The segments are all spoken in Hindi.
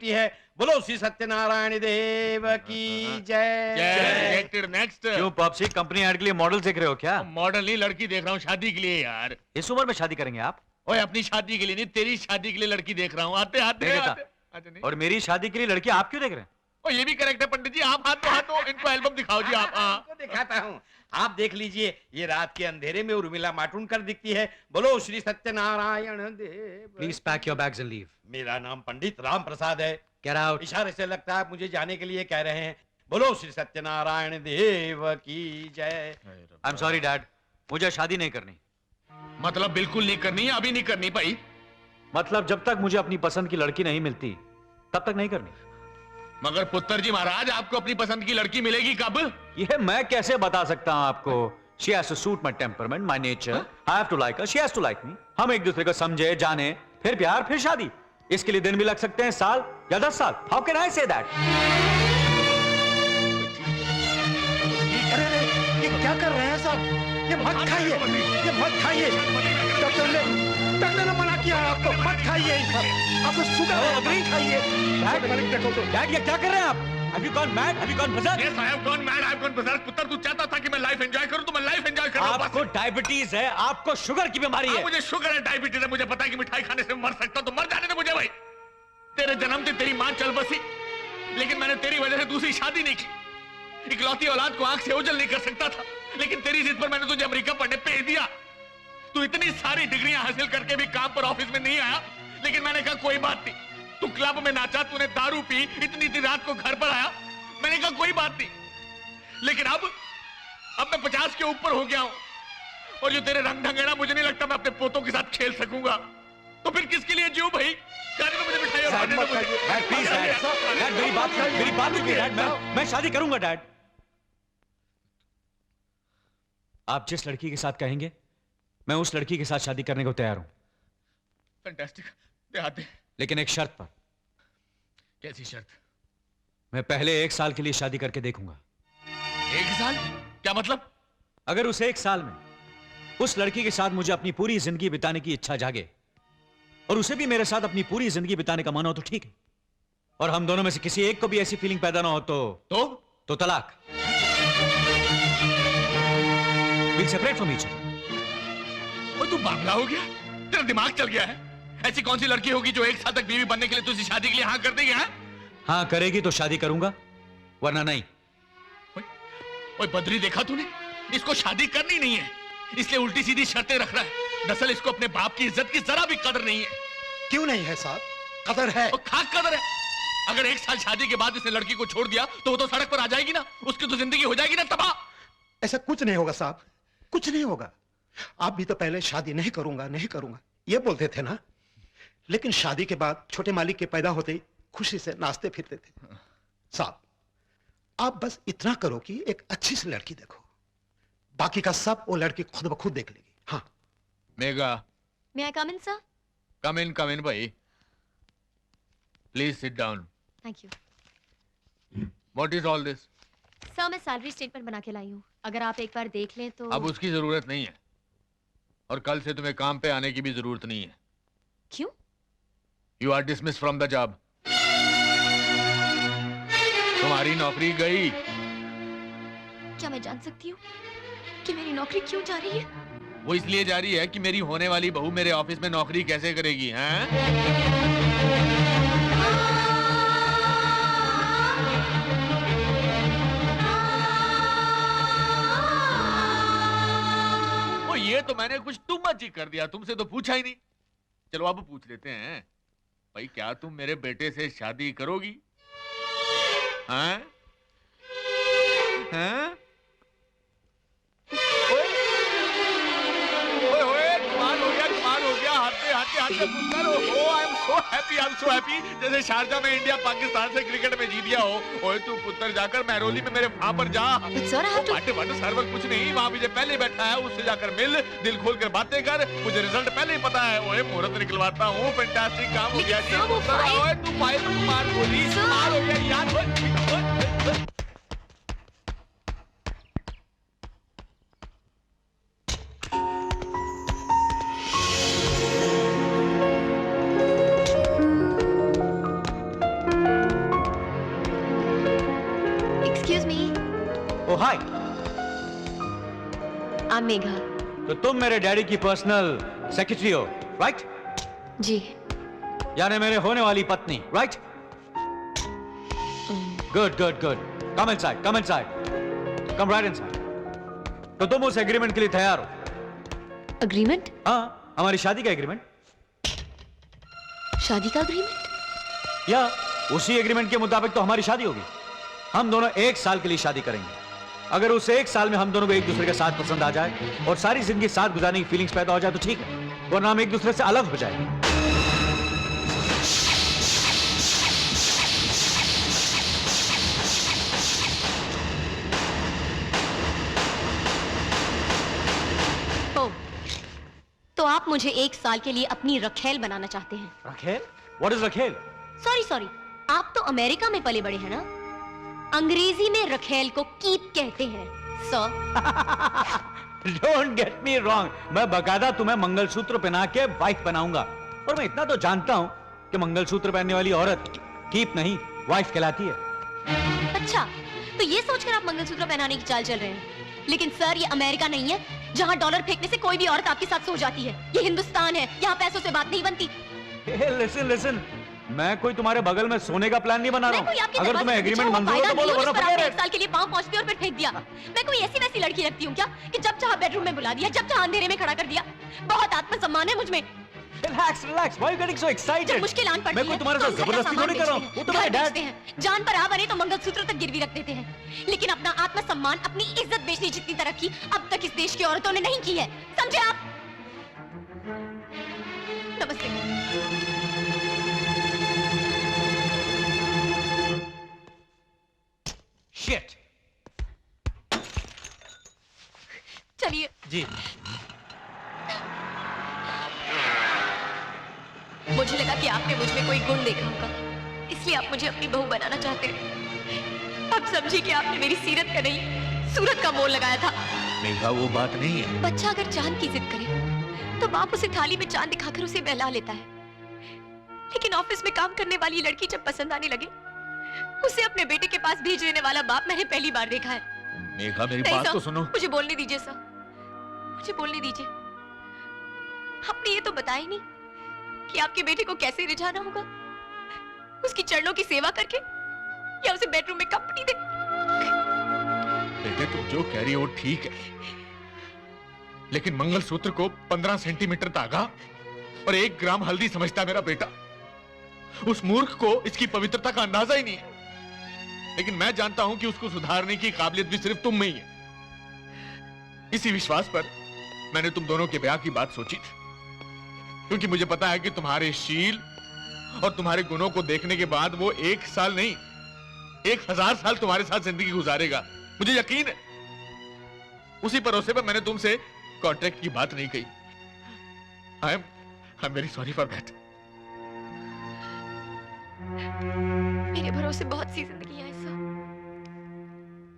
है। बोलो श्री सत्यनारायण देव की जय। नेक्स्ट। क्यों पॉप्सी, कंपनी ऐड के लिए मॉडल देख रहे हो क्या? मॉडल नहीं, लड़की देख रहा हूँ शादी के लिए यार। इस उम्र में शादी करेंगे आप? ओए अपनी शादी के लिए नहीं, तेरी शादी के लिए लड़की देख रहा हूँ। आते आते आते। और मेरी शादी के लिए लड़की आप क्यों देख रहे हैं? ओ ये भी करेक्ट है पंडित जी, आप हाथ दो इनको एल्बम दिखाओ जी आप। आपको दिखाता हूँ, आप देख लीजिए। ये रात के अंधेरे में उर्मिला माटुनकर दिखती है। बोलो Shri Satyanarayan Dev. Please pack your bags and leave. मेरा नाम पंडित राम प्रसाद है। Get out. इशारे से लगता है आप मुझे जाने के लिए कह रहे हैं। बोलो श्री सत्यनारायण देव की जय। आई एम सॉरी डैड, मुझे शादी नहीं करनी। मतलब बिल्कुल नहीं करनी है? अभी नहीं करनी भाई? मतलब जब तक मुझे अपनी पसंद की लड़की नहीं मिलती तब तक नहीं करनी। मगर पुत्र जी महाराज, आपको अपनी पसंद की लड़की मिलेगी कब? ये मैं कैसे बता सकता हूं आपको? She has to suit my temperament, my nature. I have to like her, she has to like me. हम एक दूसरे को समझे, जाने, फिर प्यार, फिर शादी। इसके लिए दिन भी लग सकते हैं, साल या 10 साल। How can I say that? अरे ये क्या कर रहे हैं साहब? ये मत खाइए, ये मत खाइए। डॉक्टर ने मना किया है आपको, मत खाइए। आपको शुगर है, नहीं खाइए। डैड ये क्या कर रहे हैं आप? Have you gone mad? Have you gone berserk? Yes, I have gone mad, I have gone berserk. पुत्र तू चाहता था कि मैं लाइफ एंजॉय करूं तो मैं लाइफ एंजॉय कर रहा हूं। आपको डायबिटीज है, आपको शुगर की बीमारी है। मुझे शुगर है, डायबिटीज है, मुझे पता है कि मिठाई खाने से मर सकता हूं, तो मर जाने दे मुझे भाई। तेरे जन्म से तेरी मां चल बसी, लेकिन मैंने तेरी वजह से दूसरी शादी नहीं की। इकलौती औलाद को आंख से ओझल नहीं कर सकता था, लेकिन तेरी जिद पर मैंने तुझे अमेरिका पढ़ने भेज दिया। तू इतनी सारी डिग्रियां हासिल करके भी काम पर ऑफिस में नहीं आया, लेकिन मैंने कहा कोई बात नहीं। तू क्लब में नाचा, तूने दारू पी, इतनी रात को घर पर आया, मैंने कहा कोई बात नहीं। लेकिन अब मैं 50 के ऊपर हो गया हूं, और जो तेरे रंग ढंग है ना, मुझे नहीं लगता मैं अपने पोतों के साथ खेल सकूंगा। तो फिर किसके लिए जीऊं भाई? खाने में मुझे मिठाई और खाने में डैड मेरी बात सुनिए डैड। मैं शादी करूंगा डैड। आप जिस लड़की के साथ कहेंगे मैं उस लड़की के साथ शादी करने को तैयार हूं। फैंटास्टिक, देहाते। लेकिन एक शर्त पर। कैसी शर्त? मैं पहले 1 साल के लिए शादी करके देखूंगा। 1 साल? क्या मतलब? अगर उस 1 साल में उस लड़की के साथ मुझे अपनी पूरी जिंदगी बिताने की इच्छा जागे और उसे भी मेरे साथ अपनी पूरी जिंदगी बिताने का मन हो तो ठीक है, और हम दोनों में से किसी एक को भी ऐसी फीलिंग पैदा ना हो तो तलाक। We'll separate from each other. और तू बावला हो गया? तेरा दिमाग चल गया है? ऐसी कौन सी लड़की होगी जो 1 साल तक बीवी बनने के लिए तुझे शादी के लिए हाँ कर देगी? हाँ करेगी तो शादी करूंगा, वरना नहीं। ओए बद्री, देखा तूने? इसको शादी करनी नहीं है, इसलिए उल्टी सीधी शर्तें रख रहा है। दरअसल इसको अपने बाप की इज्जत की जरा भी कदर नहीं है। क्यों नहीं है साहब? कदर है। और खाक कदर है। अगर 1 साल शादी के बाद इसने लड़की को छोड़ दिया तो वो तो सड़क पर आ जाएगी ना, उसकी तो जिंदगी हो जाएगी ना तबाह। ऐसा कुछ नहीं होगा साहब, कुछ नहीं होगा। आप भी तो पहले शादी नहीं करूंगा ये बोलते थे ना, लेकिन शादी के बाद छोटे मालिक के पैदा होते ही खुशी से नाचते फिरते थे। साहब आप बस इतना करो कि एक अच्छी सी लड़की देखो, बाकी का सब वो लड़की खुद ब खुद देख लेगी। हाँ mega, May I come in, sir? कम इन भाई, please sit down. Thank you. What is all this? Sir मैं सैलरी स्टेटमेंट बना के लाई हूँ, अगर आप एक बार देख लें तो। अब उसकी जरूरत नहीं है, और कल से तुम्हें काम पे आने की भी जरूरत नहीं है। क्यों? You are dismiss from the job. तुम्हारी नौकरी गई। क्या मैं जान सकती हूँ कि मेरी नौकरी क्यों जा रही है? वो इसलिए जा रही है कि मेरी होने वाली बहू मेरे ऑफिस में नौकरी कैसे करेगी, हैं? ये तो मैंने कुछ टू मच ही कर दिया, तुमसे तो पूछा ही नहीं। चलो अब पूछ लेते हैं, भाई क्या तुम मेरे बेटे से शादी करोगी? हैं? हैं? ओए ओए, कमाल हो गया, हाथे पुत्र। ओह आई एम सो हैप्पी, जैसे शारजा में इंडिया पाकिस्तान से क्रिकेट में जीत गया हो। ओए तू पुत्र जाकर महरौली में मेरे वहां पर जा। सर्वर कुछ नहीं, वहां मुझे पहले बैठा है, उससे जाकर मिल, दिल खोल कर बातें कर, मुझे रिजल्ट पहले ही पता है। ओए मुहूर्त निकलवाता हूँ, फैंटास्टिक काम हो गया जी। ओए तू फाइल मार गोली, मार हो गया यार। Excuse me. O hi, I'm Megha. तो तुम मेरे डैडी की पर्सनल सेक्रेटरी हो, राइट? जी. यानी मेरे होने वाली पत्नी, right? Good good good. Come inside, come inside, come right inside. तो तुम उस एग्रीमेंट के लिए तैयार हो? Agreement? हाँ, हमारी शादी का एग्रीमेंट. शादी का agreement? या उसी एग्रीमेंट के मुताबिक तो हमारी शादी होगी. हम दोनों 1 साल के लिए शादी करेंगे. अगर उस 1 साल में हम दोनों को एक दूसरे के साथ पसंद आ जाए और सारी जिंदगी साथ गुजारने की फीलिंग्स पैदा हो जाए तो ठीक है, वरना हम एक दूसरे से अलग हो जाएंगे. ओ, तो आप मुझे 1 साल के लिए अपनी रखेल बनाना चाहते हैं? रखेल? व्हाट इज रखेल? सॉरी, आप तो अमेरिका में पले बड़े हैं ना? अंग्रेजी में रखेल को कीप कहते हैं, sir. Don't get me wrong, मैं बकायदा तुम्हें मंगलसूत्र पहना के वाइफ बनाऊंगा. और मैं इतना तो जानता हूं कि मंगलसूत्र पहनने वाली औरत कीप नहीं, वाइफ कहलाती है. अच्छा, तो ये सोचकर आप मंगलसूत्र पहनाने की चाल चल रहे हैं. लेकिन सर, ये अमेरिका नहीं है जहां डॉलर फेंकने से कोई भी औरत आपके साथ सो जाती है. ये हिंदुस्तान है, यहाँ पैसों से बात नहीं बनती. लिसन, मैं कोई तुम्हारे बगल में सोने का प्लान नहीं बना रहा हूँ. अगर तुम्हें एग्रीमेंट मंजूर हो तो बोलो, वरना आपने 1 साल के लिए पांव पहुंचते और फिर फेंक दिया. मैं कोई ऐसी वैसी लड़की लगती हूँ क्या कि जब चाहा बेडरूम में बुला दिया, जब चाहा अंधेरे में खड़ा कर दिया? बहुत आत्मसम्मान है मुझ में. Relax, why are you getting so excited? जब मुश्किल आन पड़ती मैं है, कोई तुम्हारे तो साथ जबरदस्ती तो नहीं कर रहा हूँ. वो तो मेरा डैड हैं. जान पर आ बने तो मंगलसूत्र तक गिरवी रख देते हैं. लेकिन अपना आत्मसम्मान, अपनी इज्जत बेचने जितनी तरक्की अब तक इस देश की औरतों ने नहीं की है. समझे आप? नमस्ते. शिट. चलिए. जी. मुझे लगा कि आपने मुझ में कोई गुण देखा होगा, इसलिए आप मुझे अपनी बहू बनाना चाहते हैं. अब समझिए कि आपने मेरी सीरत का नहीं, सूरत का मोल लगाया था. मेघा, वो बात नहीं है. बच्चा अगर चांद की जिद करे तो बाप उसे थाली में चांद दिखाकर उसे बहला लेता है. लेकिन ऑफिस में काम करने वाली लड़की जब पसंद आने लगे, उसे अपने बेटे के पास भेज देने वाला बाप मैंने पहली बार देखा है. मेघा, मेरी नहीं बात सर, तो सुनो. मुझे बोलने दीजिए सर, मुझे बोलने दीजिए. आपने ये तो बताया ही नहीं कि आपके बेटे को कैसे रिझाना होगा. उसकी चरणों की सेवा करके या उसे बेडरूम में कंपनी दे. बेटे, तुम जो कह रही हो ठीक है, लेकिन मंगलसूत्र को 15 सेंटीमीटर धागा और 1 ग्राम हल्दी समझता मेरा बेटा. उस मूर्ख को इसकी पवित्रता का अंदाजा ही नहीं है. लेकिन मैं जानता हूं कि उसको सुधारने की काबिलियत भी सिर्फ तुम में ही है. इसी विश्वास पर मैंने तुम दोनों के ब्याह की बात सोची थी, क्योंकि मुझे पता है कि तुम्हारे शील और तुम्हारे गुणों को देखने के बाद वो 1 साल नहीं 1000 साल तुम्हारे साथ जिंदगी गुजारेगा. मुझे यकीन है. उसी भरोसे पर मैंने तुमसे कॉन्ट्रैक्ट की बात नहीं कही. I am very sorry for that. मेरे भरोसे बहुत सी जिंदगी है सर,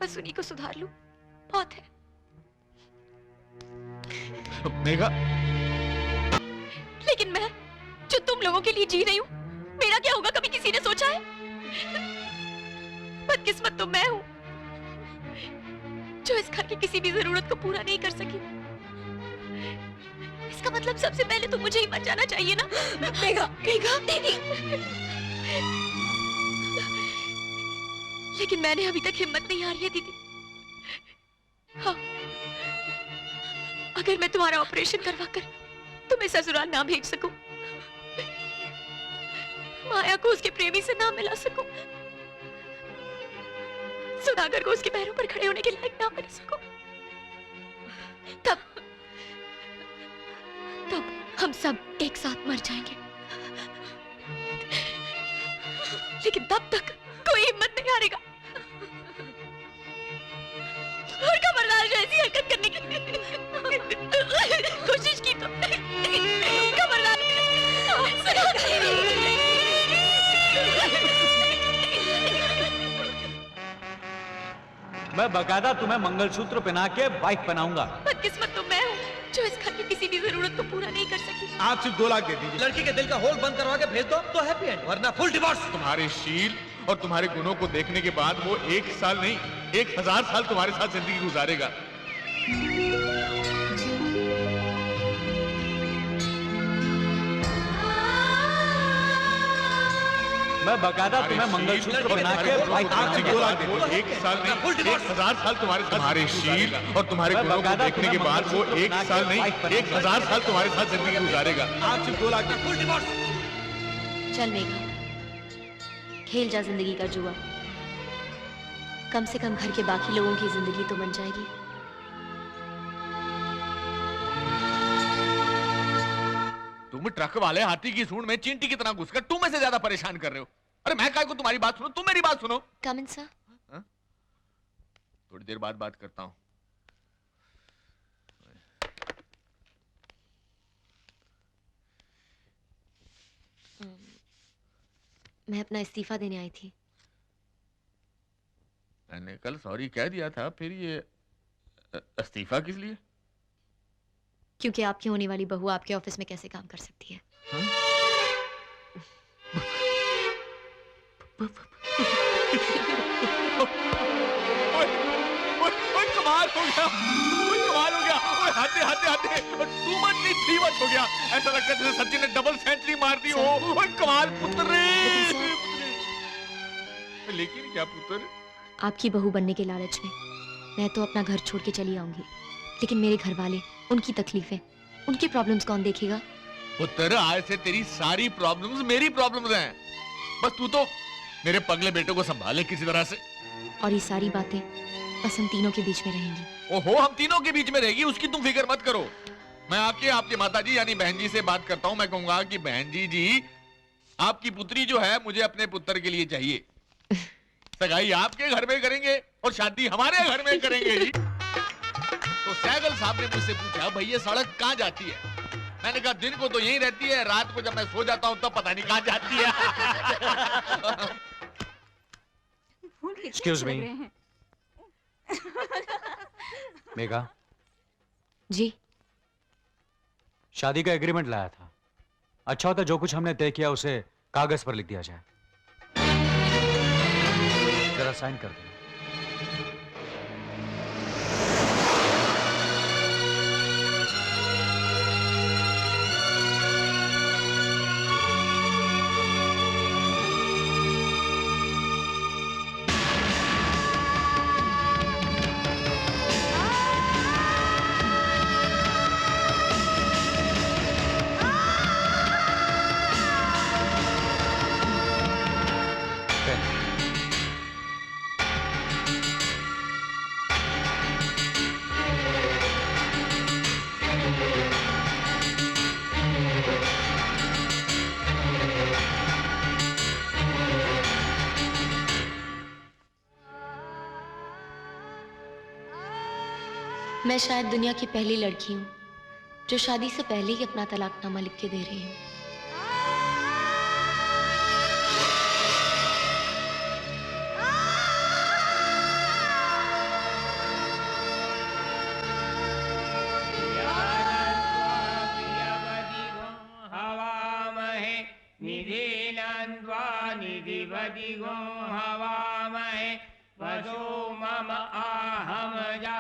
बस उन्हीं को सुधार लूं बहुत है. मेघा, लेकिन मैं जो तुम लोगों के लिए जी रही हूँ, मेरा क्या होगा कभी किसी ने सोचा है? बदकिस्मत तो मैं हूँ जो इस घर की किसी भी जरूरत को पूरा नहीं कर सकी. इसका मतलब सबसे पहले तो मुझे ही मर जाना चाहिए ना. मेघा, मेघा दीदी. लेकिन मैंने अभी तक हिम्मत नहीं हारी है दीदी. हाँ, अगर मैं तुम्हारा ऑपरेशन करवाकर तुम्हें ससुराल ना भेज सकूं, माया को उसके प्रेमी से ना मिला सकूं, सुधाकर को उसके पैरों पर खड़े होने के लायक ना बना सकूं, तब हम सब एक साथ मर जाएंगे. लेकिन तब तक कोई हिम्मत नहीं हारेगा. और खबरदार जो ऐसी हरकत करने की कोशिश की तो खबरदार. मैं बकायदा तुम्हें मंगलसूत्र पहना के वाइफ बनाऊंगा. बदकिस्मत तो मैं हूँ जो इस घर की किसी भी जरूरत को पूरा नहीं कर सकी. आप सिर्फ 2 लाख दे दीजिए. लड़की के दिल का होल बंद करवा के भेज दो तो हैप्पी एंड, वरना फुल डिवोर्स. तुम्हारे शील और तुम्हारे गुणों को देखने के बाद वो 1 साल नहीं 1000 साल तुम्हारे साथ जिंदगी गुजारेगा। मैं बकायदा तुम्हें मंगलसूत्र बना के 1 साल नहीं 1000 साल तुम्हारे शील और तुम्हारे गुणों को देखने के बाद वो 1 साल नहीं 1000 साल तुम्हारे साथ जिंदगी गुजारेगा। चल मेघा, खेल जा जिंदगी का जुआ। कम से कम घर के बाकी लोगों की जिंदगी तो बन जाएगी। तुम ट्रक वाले हाथी की सूंड में चींटी की तरह घुसकर तुम में से ज्यादा परेशान कर रहे हो। अरे मैं काय को तुम्हारी बात सुनो, तुम मेरी बात सुनो। कम इन सर। थोड़ी देर बाद बात करता हूं। मैं अपना इस्तीफा देने आई थी। मैंने कल सॉरी कह दिया था, फिर ये इस्तीफा किस लिए? क्योंकि आपकी होने वाली बहू आपके ऑफिस में कैसे काम कर सकती है। कमाल हो गया, कमाल हो गया। हाथे हाथे हाथे टू मच नहीं 3 मच हो गया। ऐसा लगता है जैसे सचिन ने डबल सेंचुरी मार दी हो। कमाल पुत्र रे। लेकिन क्या पुत्र? आपकी बहू बनने के लालच में मैं तो अपना घर छोड़ के चली आऊंगी, लेकिन मेरे घर वाले, उनकी तकलीफें, उनकी प्रॉब्लम्स कौन देखेगा? पुत्र, आज से तेरी सारी प्रॉब्लम्स मेरी प्रॉब्लम्स हैं। बस तू तो मेरे पगले बेटे को संभाले किसी तरह से। और ये सारी बातें बस हम तीनों के बीच में रहेंगी। ओहो, हम तीनों के बीच में रहेगी, उसकी तुम फिक्र मत करो। मैं आपके माताजी यानी बहन जी से बात करता हूँ। मैं कहूंगा कि बहन जी आपकी पुत्री जो है मुझे अपने पुत्र के लिए चाहिए। सगाई आपके घर में करेंगे और शादी हमारे घर में करेंगे जी। तो सैगल साहब ने मुझसे पूछा, भाई ये सड़क कहाँ जाती है? मैंने कहा दिन को तो यहीं रहती है, रात को जब मैं सो जाता हूँ तब पता नहीं कहाँ जाती है। एक्सक्यूज मी मेघा, जी शादी का एग्रीमेंट लाया था। अच्छा होता जो कुछ हमने तय किया उसे कागज पर लिख दिया जाए। जरा साइन कर दो। मैं शायद दुनिया की पहली लड़की हूँ जो शादी से पहले ही अपना तलाकनामा लिख के दे रही हूँ। वसो मम आहम जा